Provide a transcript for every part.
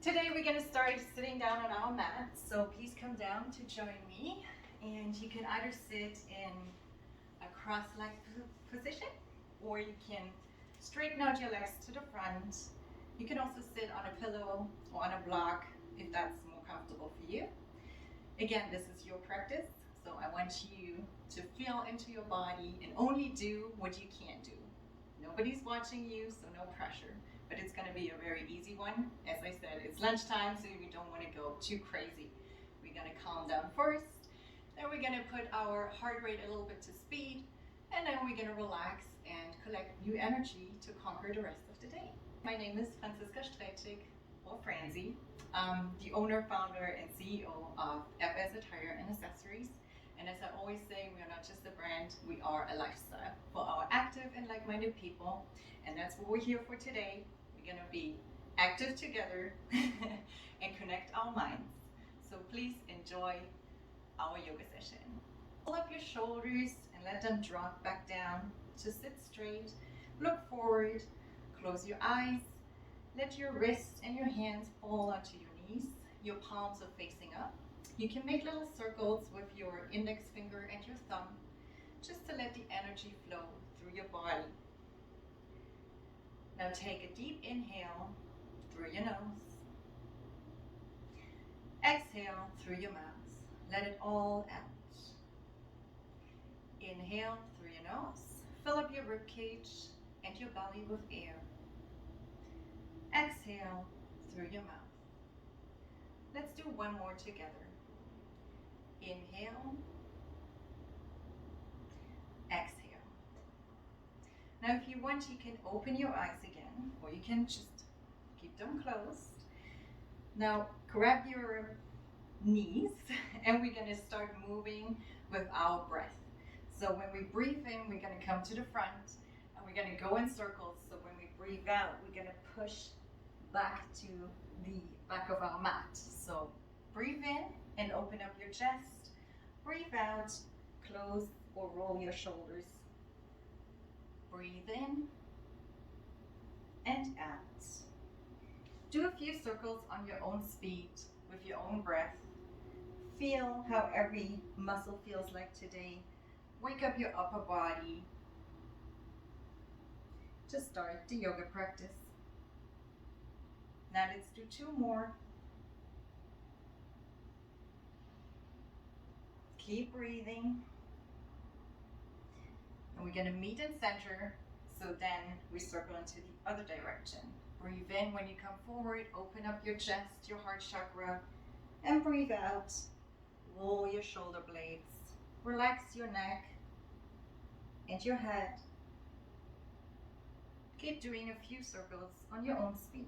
Today we're going to start sitting down on our mat, so please come down to join me, and you can either sit in a cross-legged position or you can straighten out your legs to the front. You can also sit on a pillow or on a block if that's more comfortable for you. Again, this is your practice, so I want you to feel into your body and only do what you can do. Nobody's watching you, so no pressure. But it's going to be a very easy one. As I said, it's lunchtime, so we don't want to go too crazy. We're going to calm down first, then we're going to put our heart rate a little bit to speed, and then we're going to relax and collect new energy to conquer the rest of the day. My name is Franziska Stretig, or Franzi. I'm the owner, founder, and CEO of FS Attire and Accessories. And as I always say, we are not just a brand, we are a lifestyle for our active and like-minded people. And that's what we're here for today. We're going to be active together and connect our minds. So please enjoy our yoga session. Pull up your shoulders and let them drop back down. Just sit straight, look forward, close your eyes. Let your wrists and your hands fall onto your knees. Your palms are facing up. You can make little circles with your index finger and your thumb, just to let the energy flow through your body. Now take a deep inhale through your nose. Exhale through your mouth. Let it all out. Inhale through your nose. Fill up your rib cage and your belly with air. Exhale through your mouth. Let's do one more together. Inhale. Exhale. Now if you want, you can open your eyes again, or you can just keep them closed. Now grab your knees and we're going to start moving with our breath. So when we breathe in, we're going to come to the front and we're going to go in circles. So when we breathe out, we're going to push back to the back of our mat. So breathe in and open up your chest. Breathe out, close or roll your shoulders. Breathe in and out. Do a few circles on your own speed with your own breath. Feel how every muscle feels like today. Wake up your upper body. Just start the yoga practice. Now let's do two more. Keep breathing. And we're going to meet in center, so then we circle into the other direction. Breathe in when you come forward, open up your chest, your heart chakra, and breathe out. Roll your shoulder blades. Relax your neck and your head. Keep doing a few circles on your own speed.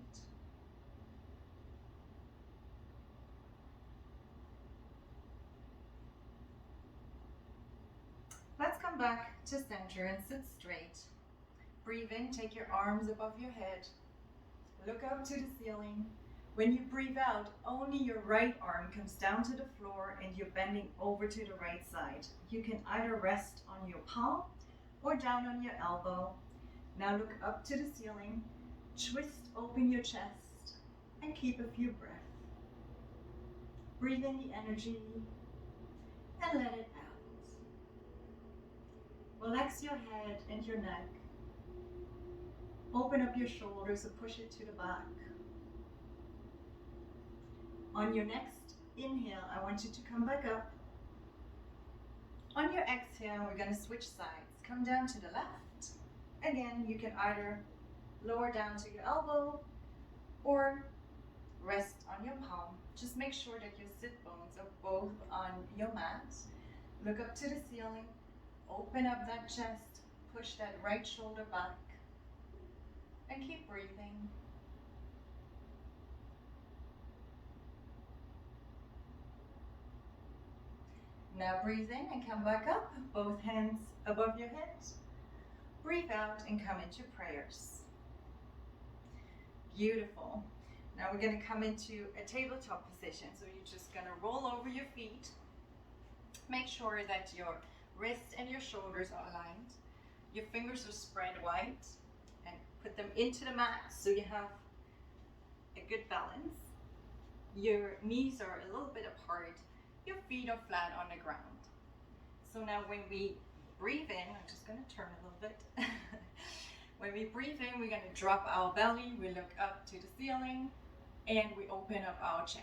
Let's come back to center and sit straight. Breathe in, take your arms above your head. Look up to the ceiling. When you breathe out, only your right arm comes down to the floor and you're bending over to the right side. You can either rest on your palm or down on your elbow. Now look up to the ceiling, twist open your chest, and keep a few breaths. Breathe in the energy and let it out. Relax your head and your neck. Open up your shoulders and push it to the back. On your next inhale, I want you to come back up. On your exhale, we're going to switch sides. Come down to the left. Again, you can either lower down to your elbow or rest on your palm. Just make sure that your sit bones are both on your mat. Look up to the ceiling. Open up that chest, push that right shoulder back, and keep breathing. Now breathe in and come back up, both hands above your head. Breathe out and come into prayers. Beautiful. Now we're going to come into a tabletop position. So you're just going to roll over your feet. Make sure that your wrists and your shoulders are aligned. Your fingers are spread wide and put them into the mat so you have a good balance. Your knees are a little bit apart. Your feet are flat on the ground. So now when we breathe in, I'm just going to turn a little bit. When we breathe in, we're going to drop our belly. We look up to the ceiling and we open up our chest.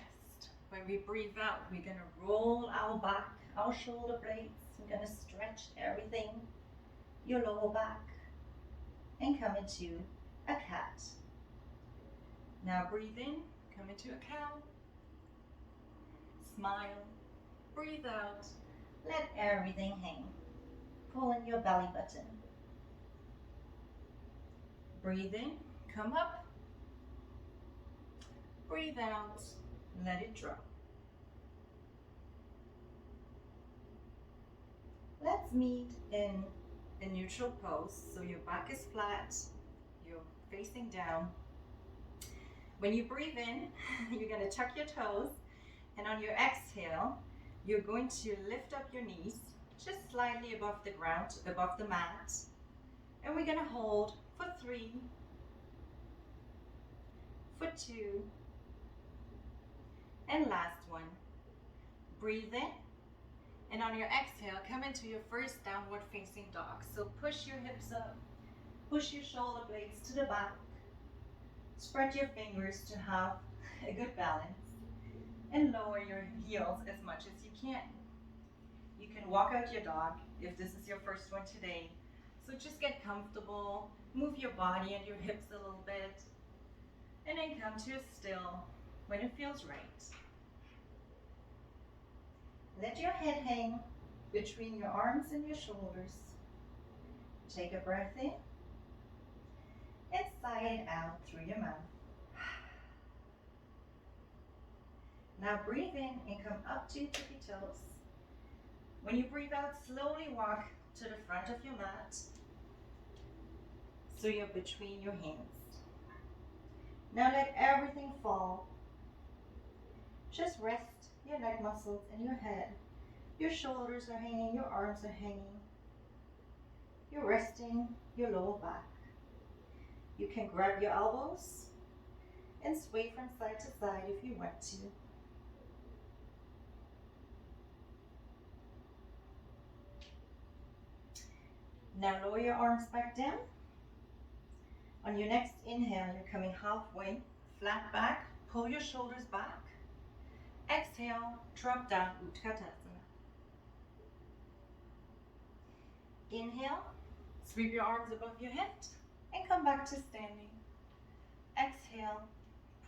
When we breathe out, we're going to roll our back, our shoulder blades. We're going to stretch everything, your lower back, and come into a cat. Now breathe in, come into a cow. Smile, breathe out, let everything hang. Pull in your belly button. Breathe in, come up. Breathe out, let it drop. Let's meet in a neutral pose. So your back is flat, you're facing down. When you breathe in, you're going to tuck your toes, and on your exhale, you're going to lift up your knees just slightly above the ground, above the mat. And we're going to hold for 3, for 2, and last one. Breathe in, and on your exhale, come into your first downward facing dog. So push your hips up, push your shoulder blades to the back, spread your fingers to have a good balance, and lower your heels as much as you can. You can walk out your dog if this is your first one today. So just get comfortable, move your body and your hips a little bit, and then come to a still when it feels right. Let your head hang between your arms and your shoulders. Take a breath in and sigh it out through your mouth. Now breathe in and come up to your tippy toes. When you breathe out, slowly walk to the front of your mat so you're between your hands. Now let everything fall. Just rest your neck muscles and your head. Your shoulders are hanging, your arms are hanging. You're resting your lower back. You can grab your elbows and sway from side to side if you want to. Now lower your arms back down. On your next inhale, you're coming halfway, flat back, pull your shoulders back. Exhale, drop down, Utkatasana. Inhale, sweep your arms above your head and come back to standing. Exhale,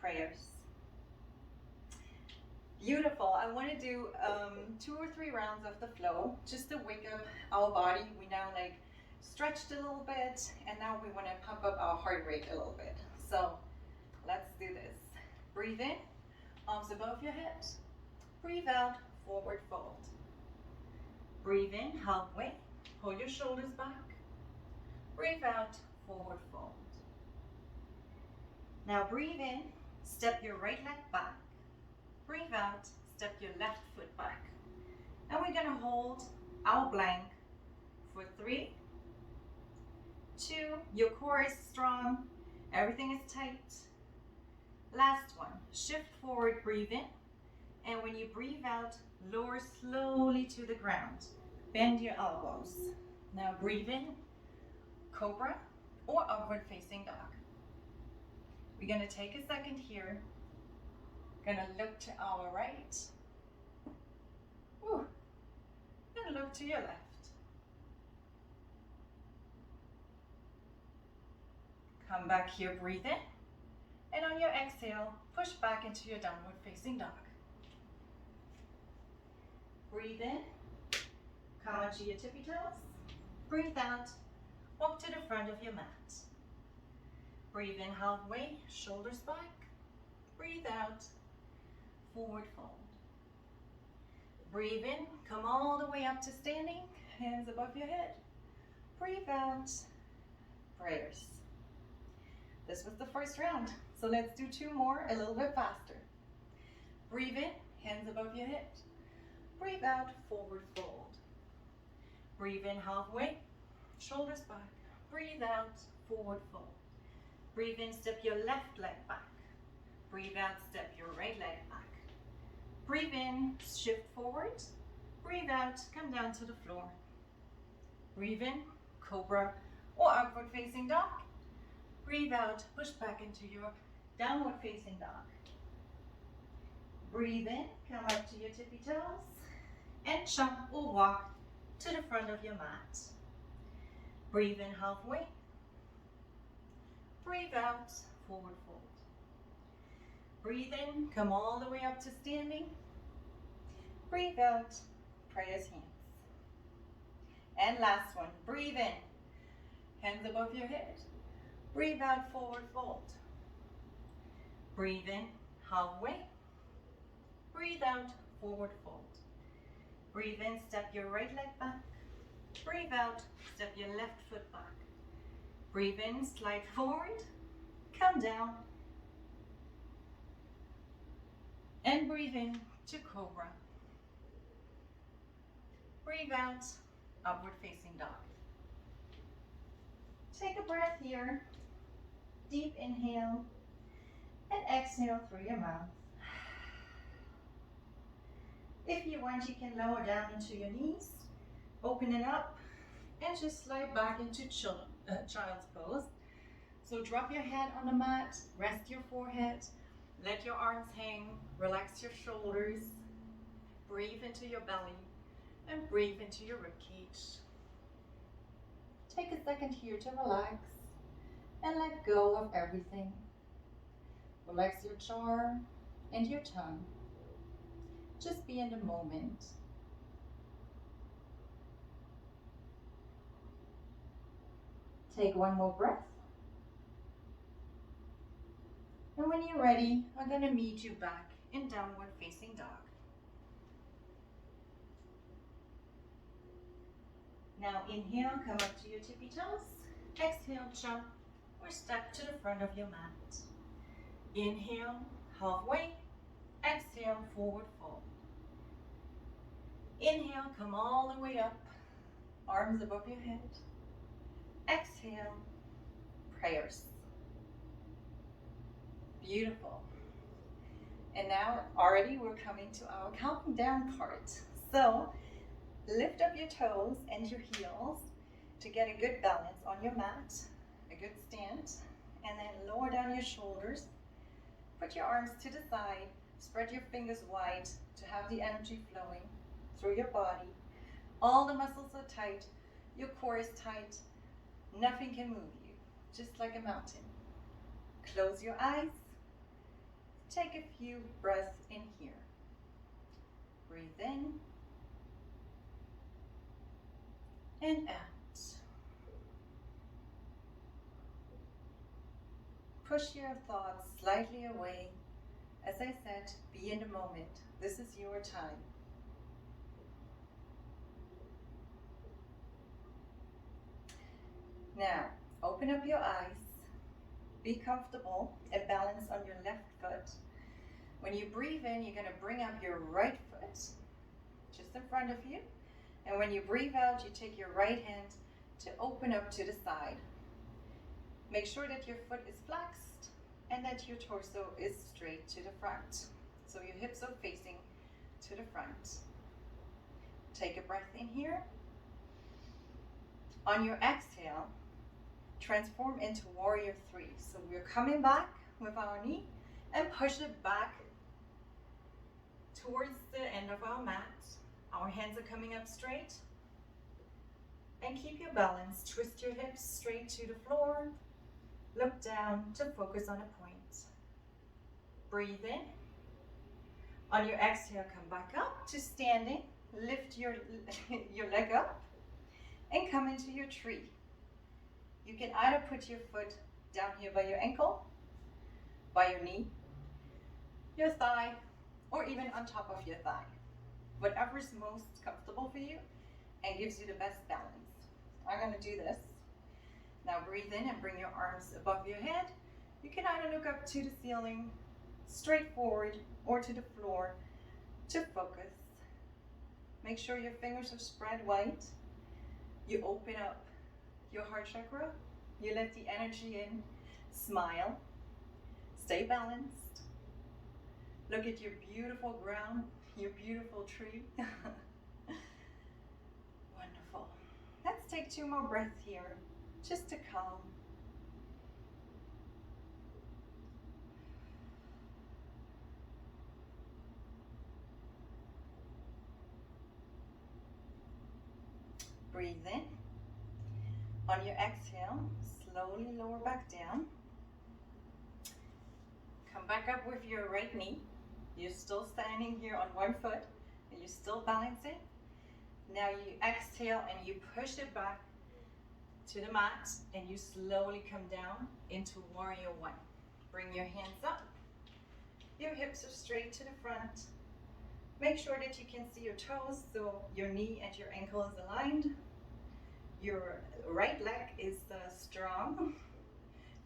prayers. Beautiful. I want to do 2 or 3 rounds of the flow just to wake up our body. We now stretched a little bit, and now we want to pump up our heart rate a little bit. So let's do this. Breathe in, arms above your head. Breathe out, forward fold. Breathe in, halfway, pull your shoulders back. Breathe out, forward fold. Now breathe in, step your right leg back. Breathe out, step your left foot back. And we're going to hold our blank for 3, 2, your core is strong, everything is tight. Last one, shift forward, breathe in. And when you breathe out, lower slowly to the ground. Bend your elbows. Now breathe in, cobra or upward facing dog. We're going to take a second here. Going to look to our right. Woo. And look to your left. Come back here, breathe in. And on your exhale, push back into your downward facing dog. Breathe in, come onto your tippy toes. Breathe out, walk to the front of your mat. Breathe in halfway, shoulders back. Breathe out, forward fold. Breathe in, come all the way up to standing, hands above your head. Breathe out, prayers. This was the first round, so let's do 2 more a little bit faster. Breathe in, hands above your head. Breathe out, forward fold. Breathe in halfway, shoulders back. Breathe out, forward fold. Breathe in, step your left leg back. Breathe out, step your right leg back. Breathe in, shift forward. Breathe out, come down to the floor. Breathe in, cobra or upward facing dog. Breathe out, push back into your downward facing dog. Breathe in, come up to your tippy toes, and jump or walk to the front of your mat. Breathe in halfway. Breathe out, forward fold. Breathe in, come all the way up to standing. Breathe out, prayer's hands. And last one, breathe in, hands above your head. Breathe out, forward fold. Breathe in, halfway. Breathe out, forward fold. Breathe in, step your right leg back. Breathe out, step your left foot back. Breathe in, slide forward, come down. And breathe in to cobra. Breathe out, upward facing dog. Take a breath here. Deep inhale and exhale through your mouth. If you want, you can lower down into your knees, open it up, and just slide back into child's pose. So drop your head on the mat, rest your forehead, let your arms hang, relax your shoulders, breathe into your belly, and breathe into your ribcage. Take a second here to relax and let go of everything. Relax your jaw and your tongue. Just be in the moment. Take one more breath. And when you're ready, I'm going to meet you back in downward facing dog. Now inhale, come up to your tippy toes. Exhale, jump or step to the front of your mat. Inhale, halfway. Exhale, forward fold. Inhale, come all the way up, arms above your head. Exhale, prayers. Beautiful. And now already we're coming to our counting down part. So lift up your toes and your heels to get a good balance on your mat, a good stand, and then lower down your shoulders. Put your arms to the side, spread your fingers wide to have the energy flowing through your body. All the muscles are tight, your core is tight, nothing can move you, just like a mountain. Close your eyes, take a few breaths in here. Breathe in and out. Push your thoughts slightly away. As I said, be in the moment. This is your time. Now, open up your eyes. Be comfortable and balance on your left foot. When you breathe in, you're going to bring up your right foot just in front of you. And when you breathe out, you take your right hand to open up to the side. Make sure that your foot is flexed and that your torso is straight to the front. So your hips are facing to the front. Take a breath in here. On your exhale, transform into warrior 3. So we're coming back with our knee and push it back towards the end of our mat. Our hands are coming up straight. And keep your balance. Twist your hips straight to the floor. Look down to focus on a point. Breathe in. On your exhale, come back up to standing. Lift your leg up and come into your tree. You can either put your foot down here by your ankle, by your knee, your thigh, or even on top of your thigh. Whatever is most comfortable for you and gives you the best balance. I'm going to do this. Now breathe in and bring your arms above your head. You can either look up to the ceiling, straight forward, or to the floor to focus. Make sure your fingers are spread wide. You open up your heart chakra. You let the energy in. Smile. Stay balanced. Look at your beautiful ground your beautiful tree. Wonderful. Let's take 2 more breaths here, just to calm. Breathe in. On your exhale, slowly lower back down. Come back up with your right knee. You're still standing here on one foot, and you're still balancing. Now you exhale and you push it back to the mat, and you slowly come down into warrior one. Bring your hands up. Your hips are straight to the front. Make sure that you can see your toes, so your knee and your ankle is aligned. Your right leg is strong.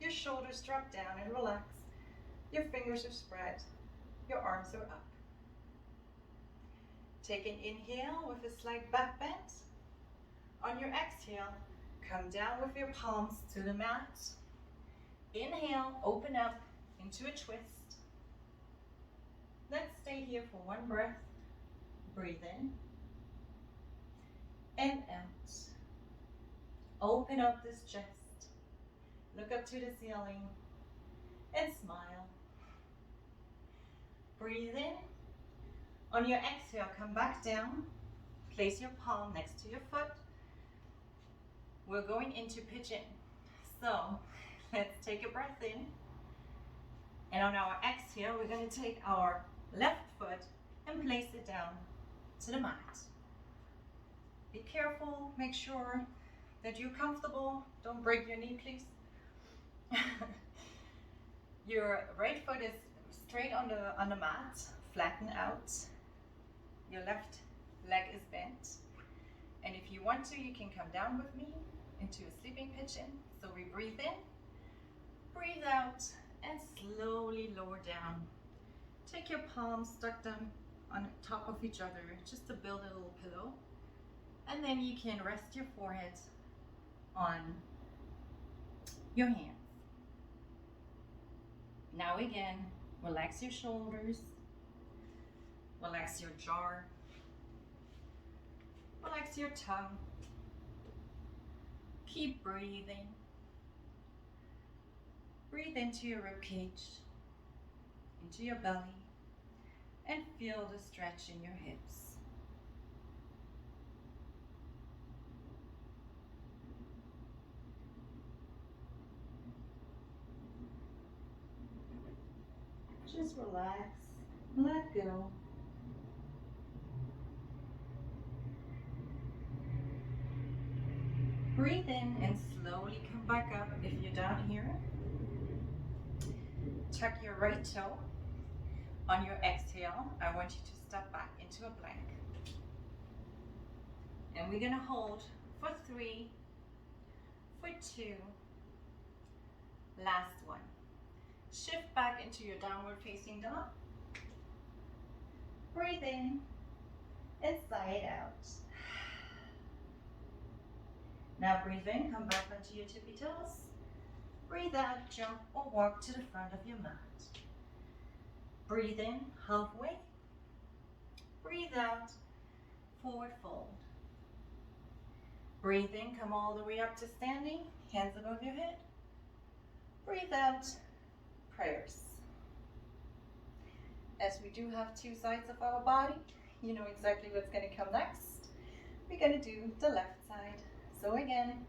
Your shoulders drop down and relax. Your fingers are spread. Your arms are up. Take an inhale with a slight back bend. On your exhale, come down with your palms to the mat. Inhale, open up into a twist. Let's stay here for 1 breath. Breathe in and out. Open up this chest. Look up to the ceiling and smile. Breathe in. On your exhale, come back down. Place your palm next to your foot. We're going into pigeon. So let's take a breath in. And on our exhale, we're going to take our left foot and place it down to the mat. Be careful, make sure that you're comfortable. Don't break your knee, please. Your right foot is straight on the mat, flatten out. Your left leg is bent. And if you want to, you can come down with me into a sleeping pigeon. So we breathe in, breathe out, and slowly lower down. Take your palms, stuck them on top of each other, just to build a little pillow. And then you can rest your forehead on your hands. Now again, relax your shoulders, relax your jaw, relax your tongue. Keep breathing. Breathe into your ribcage, into your belly, and feel the stretch in your hips. Just relax, let go. Breathe in and slowly come back up if you're down here. Tuck your right toe. On your exhale, I want you to step back into a plank. And we're gonna hold for 3, for 2, last one. Shift back into your downward facing dog. Breathe in and sigh it out. Now breathe in, come back onto your tippy toes. Breathe out, jump or walk to the front of your mat. Breathe in, halfway. Breathe out, forward fold. Breathe in, come all the way up to standing, hands above your head. Breathe out, prayers. As we do have 2 sides of our body, you know exactly what's going to come next. We're going to do the left side. So again,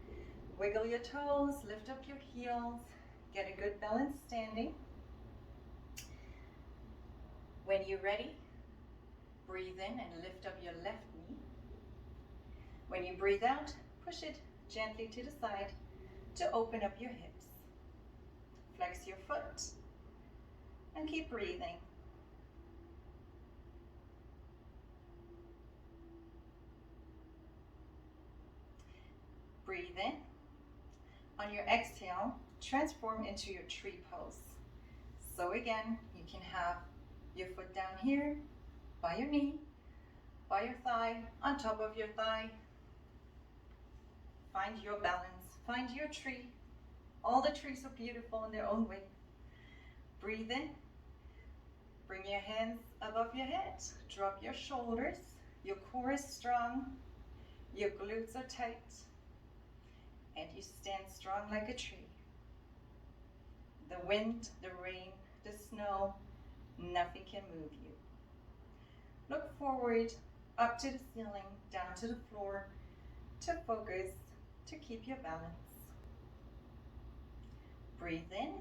wiggle your toes, lift up your heels, get a good balance standing. When you're ready, breathe in and lift up your left knee. When you breathe out, push it gently to the side to open up your hips. Flex your foot and keep breathing. Breathe in. On your exhale, transform into your tree pose. So again, you can have your foot down here, by your knee, by your thigh, on top of your thigh. Find your balance, find your tree. All the trees are beautiful in their own way. Breathe in, bring your hands up above your head. Drop your shoulders. Your core is strong. Your glutes are tight. And you stand strong like a tree. The wind, the rain, the snow, nothing can move you. Look forward, up to the ceiling, down to the floor, to focus, to keep your balance. Breathe in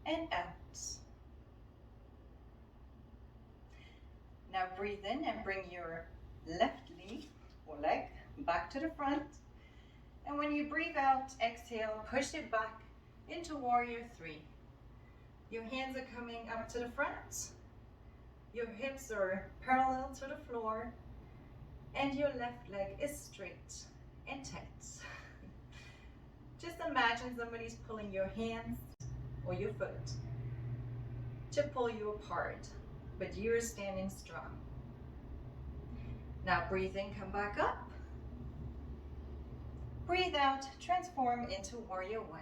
and out. Now breathe in and bring your left knee or leg back to the front. And when you breathe out, exhale, push it back into Warrior 3. Your hands are coming up to the front. Your hips are parallel to the floor. And your left leg is straight and tight. Just imagine somebody's pulling your hands or your foot to pull you apart, but you're standing strong. Now breathe in, come back up. Breathe out, transform into Warrior 1.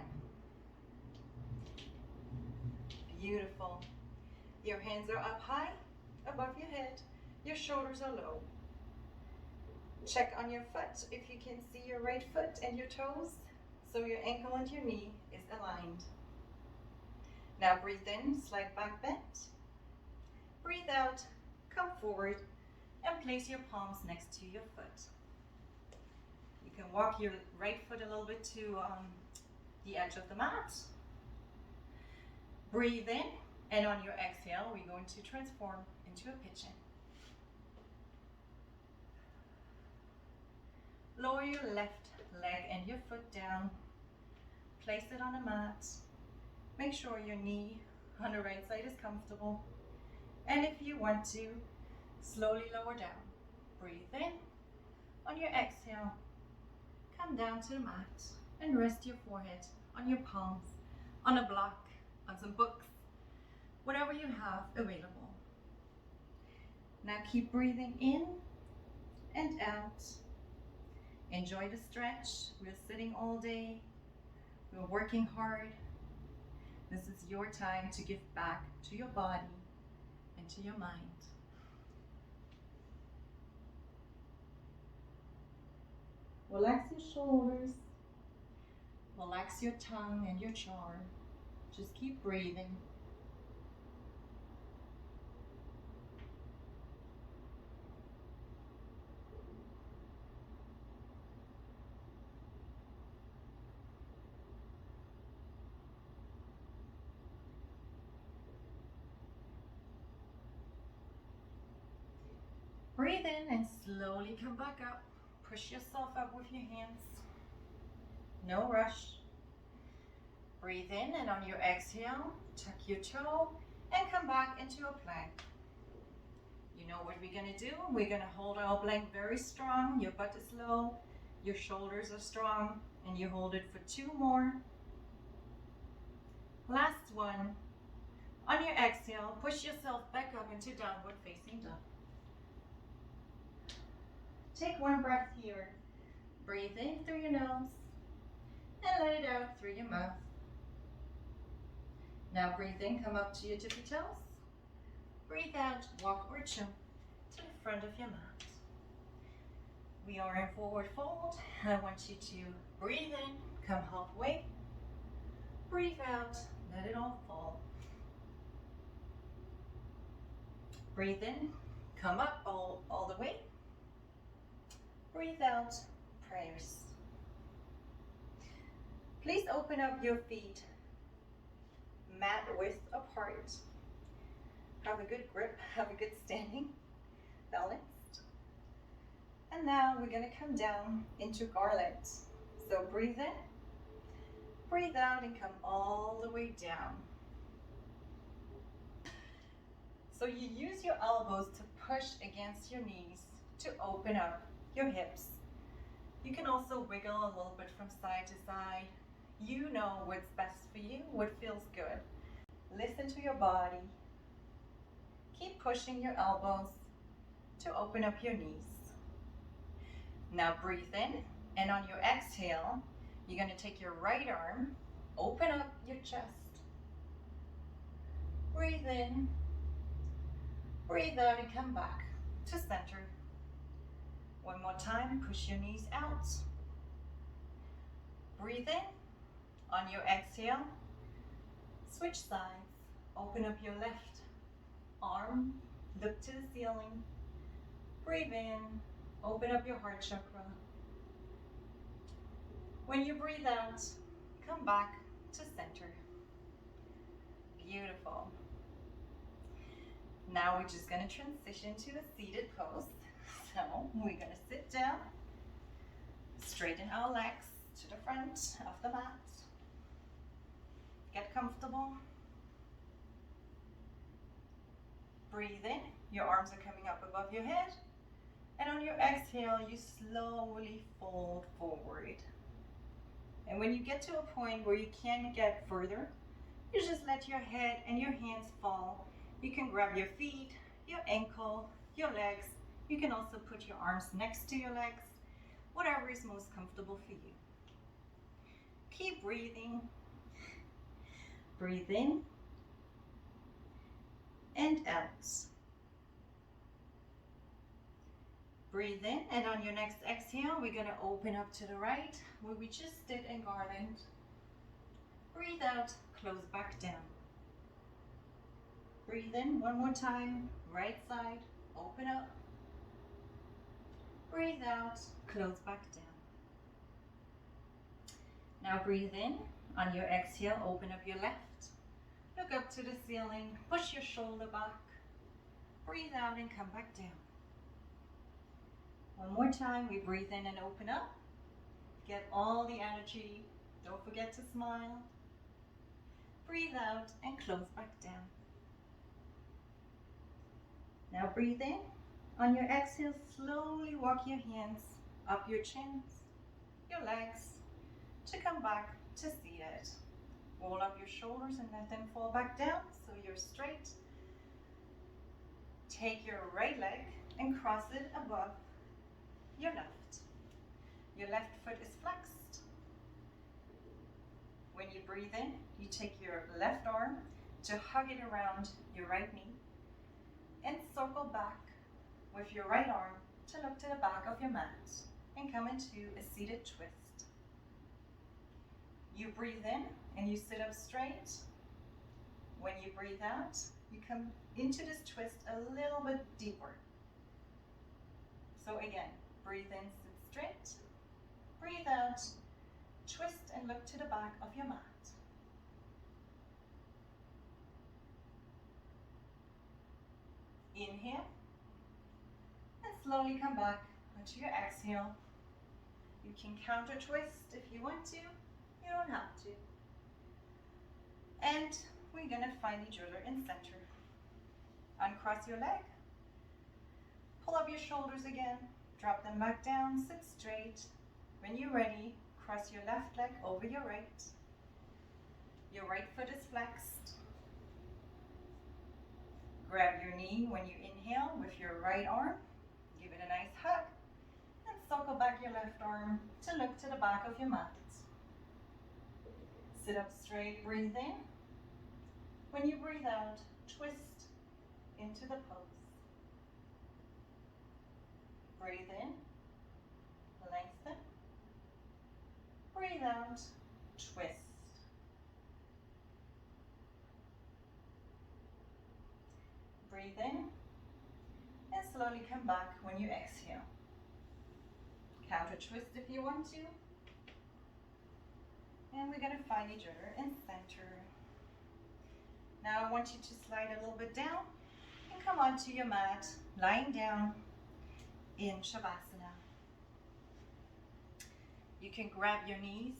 Beautiful. Your hands are up high, above your head. Your shoulders are low. Check on your foot if you can see your right foot and your toes, so your ankle and your knee is aligned. Now breathe in, slide back bent. Breathe out, come forward, and place your palms next to your foot. You can walk your right foot a little bit to the edge of the mat. Breathe in, and on your exhale, we're going to transform into a pigeon. Lower your left leg and your foot down. Place it on the mat. Make sure your knee on the right side is comfortable. And if you want to, slowly lower down. Breathe in. On your exhale, come down to the mat and rest your forehead on your palms, on a block, on some books, whatever you have available. Now keep breathing in and out. Enjoy the stretch. We're sitting all day. We're working hard. This is your time to give back to your body and to your mind. Relax your shoulders. Relax your tongue and your jaw. Just keep breathing. Breathe in and slowly come back up. Push yourself up with your hands. No rush. Breathe in, and on your exhale, tuck your toe and come back into a plank. You know what we're going to do? We're going to hold our plank very strong. Your butt is low, your shoulders are strong, and you hold it for 2 more. Last one. On your exhale, push yourself back up into downward facing dog. Take 1 breath here. Breathe in through your nose and let it out through your mouth. Now breathe in, come up to your tippy toes. Breathe out, walk or jump to the front of your mat. We are in forward fold. I want you to breathe in, come halfway. Breathe out, let it all fall. Breathe in, come up all the way. Breathe out, prayers. Please open up your feet mat width apart. Have a good grip, have a good standing, balanced. And now we're going to come down into garland. So breathe in, breathe out, and come all the way down. So you use your elbows to push against your knees to open up your hips. You can also wiggle a little bit from side to side. You know what's best for you, what feels good. Listen to your body. Keep pushing your elbows to open up your knees. Now breathe in, and on your exhale, you're going to take your right arm, open up your chest. Breathe in, Breathe out and come back to center. One more time, push your knees out. Breathe in. On your exhale, switch sides. Open up your left arm, look to the ceiling. Breathe in, open up your heart chakra. When you breathe out, come back to center. Beautiful. Now we're just going to transition to a seated pose. So we're going to sit down, straighten our legs to the front of the mat. Get comfortable. Breathe in. Your arms are coming up above your head. And on your exhale, you slowly fold forward. And when you get to a point where you can't get further, you just let your head and your hands fall. You can grab your feet, your ankle, your legs. You can also put your arms next to your legs, whatever is most comfortable for you. Keep breathing. Breathe in and out. Breathe in, and on your next exhale, we're going to open up to the right, where we just did in garland. Breathe out, close back down. Breathe in one more time, right side, open up. Breathe out, close back down. Now breathe in. On your exhale, open up your left. Look up to the ceiling, push your shoulder back. Breathe out and come back down. One more time, we breathe in and open up. Get all the energy. Don't forget to smile. Breathe out and close back down. Now breathe in. On your exhale, slowly walk your hands up your chins, your legs, to come back to seated. Roll up your shoulders and let them fall back down so you're straight. Take your right leg and cross it above your left. Your left foot is flexed. When you breathe in, you take your left arm to hug it around your right knee and circle back with your right arm to look to the back of your mat and come into a seated twist. You breathe in and you sit up straight. When you breathe out, you come into this twist a little bit deeper. So again, breathe in, sit straight. Breathe out, twist and look to the back of your mat. Inhale, and slowly come back onto your exhale. You can counter twist if you want to, you don't have to. And we're gonna find each other in center. Uncross your leg, pull up your shoulders again, drop them back down, sit straight. When you're ready, cross your left leg over your right. Your right foot is flexed. Grab your knee when you inhale with your right arm. Give it a nice hug. And circle back your left arm to look to the back of your mat. Sit up straight, breathe in. When you breathe out, twist into the pose. Breathe in, lengthen. Breathe out, twist. Breathe in and slowly come back when you exhale. Counter twist if you want to. And we're going to find each other in center. Now I want you to slide a little bit down and come onto your mat, lying down in Shavasana. You can grab your knees,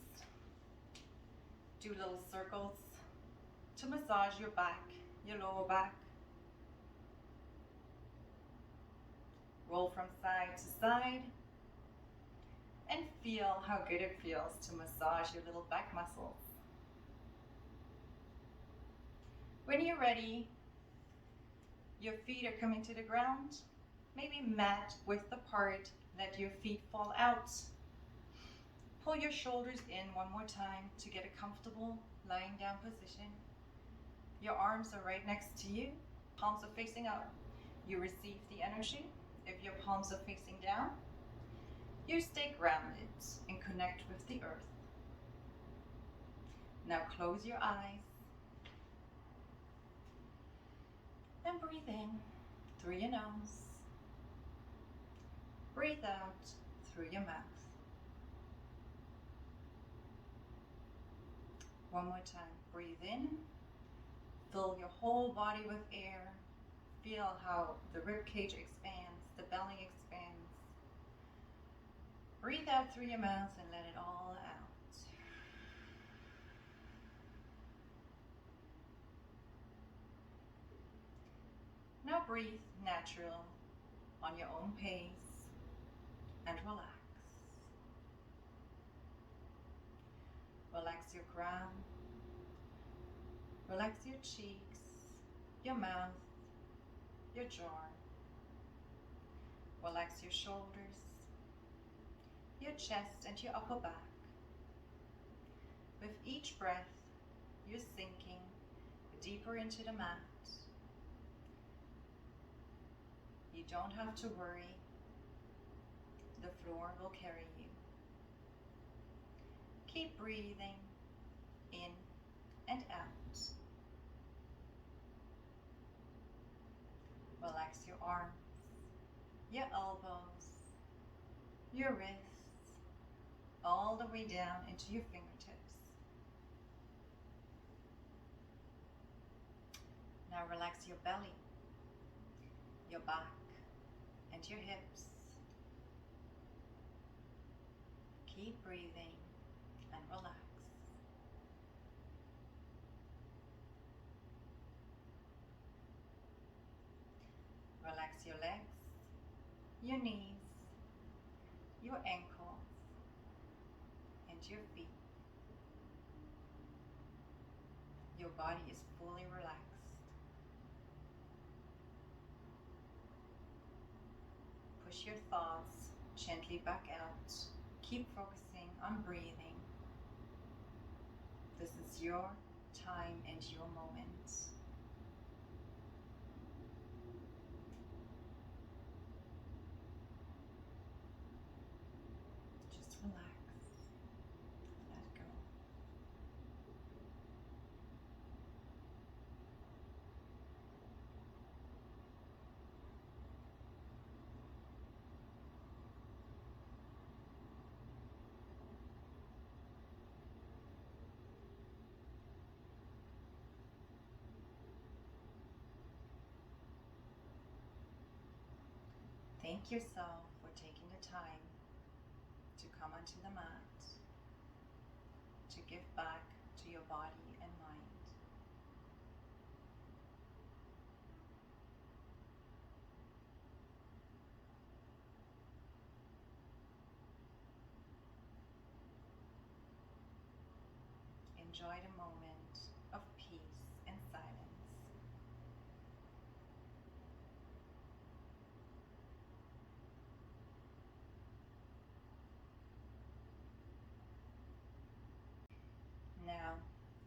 do little circles to massage your back, your lower back. Roll from side to side and feel how good it feels to massage your little back muscles. When you're ready, your feet are coming to the ground. Maybe mat width apart, let your feet fall out. Pull your shoulders in one more time to get a comfortable lying down position. Your arms are right next to you, palms are facing out. You receive the energy. If your palms are facing down, you stay grounded and connect with the earth. Now close your eyes and breathe in through your nose. Breathe out through your mouth. One more time. Breathe in. Fill your whole body with air. Feel how the rib cage expands, the belly expands. Breathe out through your mouth and let it all out. Now breathe natural on your own pace and relax. Relax your crown. Relax your cheeks, your mouth, your jaw. Relax your shoulders, your chest and your upper back. With each breath, you're sinking deeper into the mat. You don't have to worry. The floor will carry you. Keep breathing in and out. Relax your arms, your elbows, your wrists, all the way down into your fingertips. Now relax your belly, your back, and your hips. Keep breathing and relax. Relax your legs, your knees, your ankles, and your feet. Your body is fully relaxed. Push your thoughts gently back out. Keep focusing on breathing. This is your time and your moment. Just relax. Let go. Thank yourself for taking the time to come onto the mat, to give back to your body and mind. Enjoy the moment of peace and silence. Now,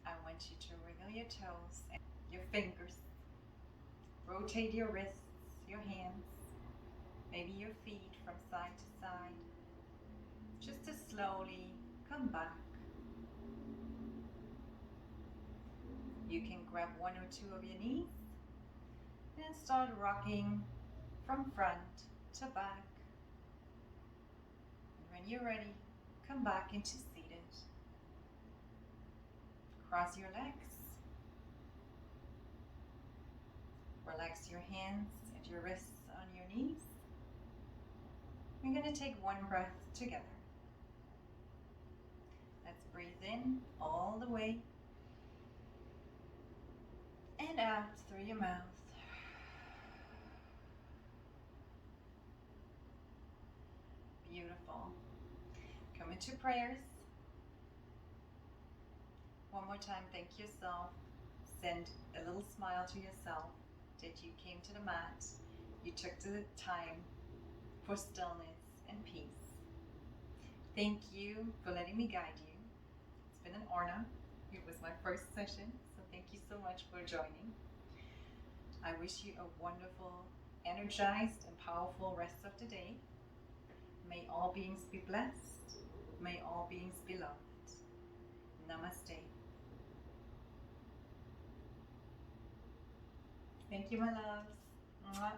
I want you to wiggle your toes and your fingers. Rotate your wrists, your hands, maybe your feet from side to side. Just to slowly come back. You can grab one or two of your knees and start rocking from front to back. And when you're ready, come back into seated. Cross your legs. Relax your hands and your wrists on your knees. We're going to take one breath together. Let's breathe in all the way and out through your mouth. Beautiful. Come into prayers. One more time, thank yourself. Send a little smile to yourself that you came to the mat. You took the time for stillness and peace. Thank you for letting me guide you. It's been an honor. It was my first session, so thank you so much for joining. I wish you a wonderful energized and powerful rest of the day. May all beings be blessed. May all beings be loved. Namaste. Thank you, my loves. Mwah.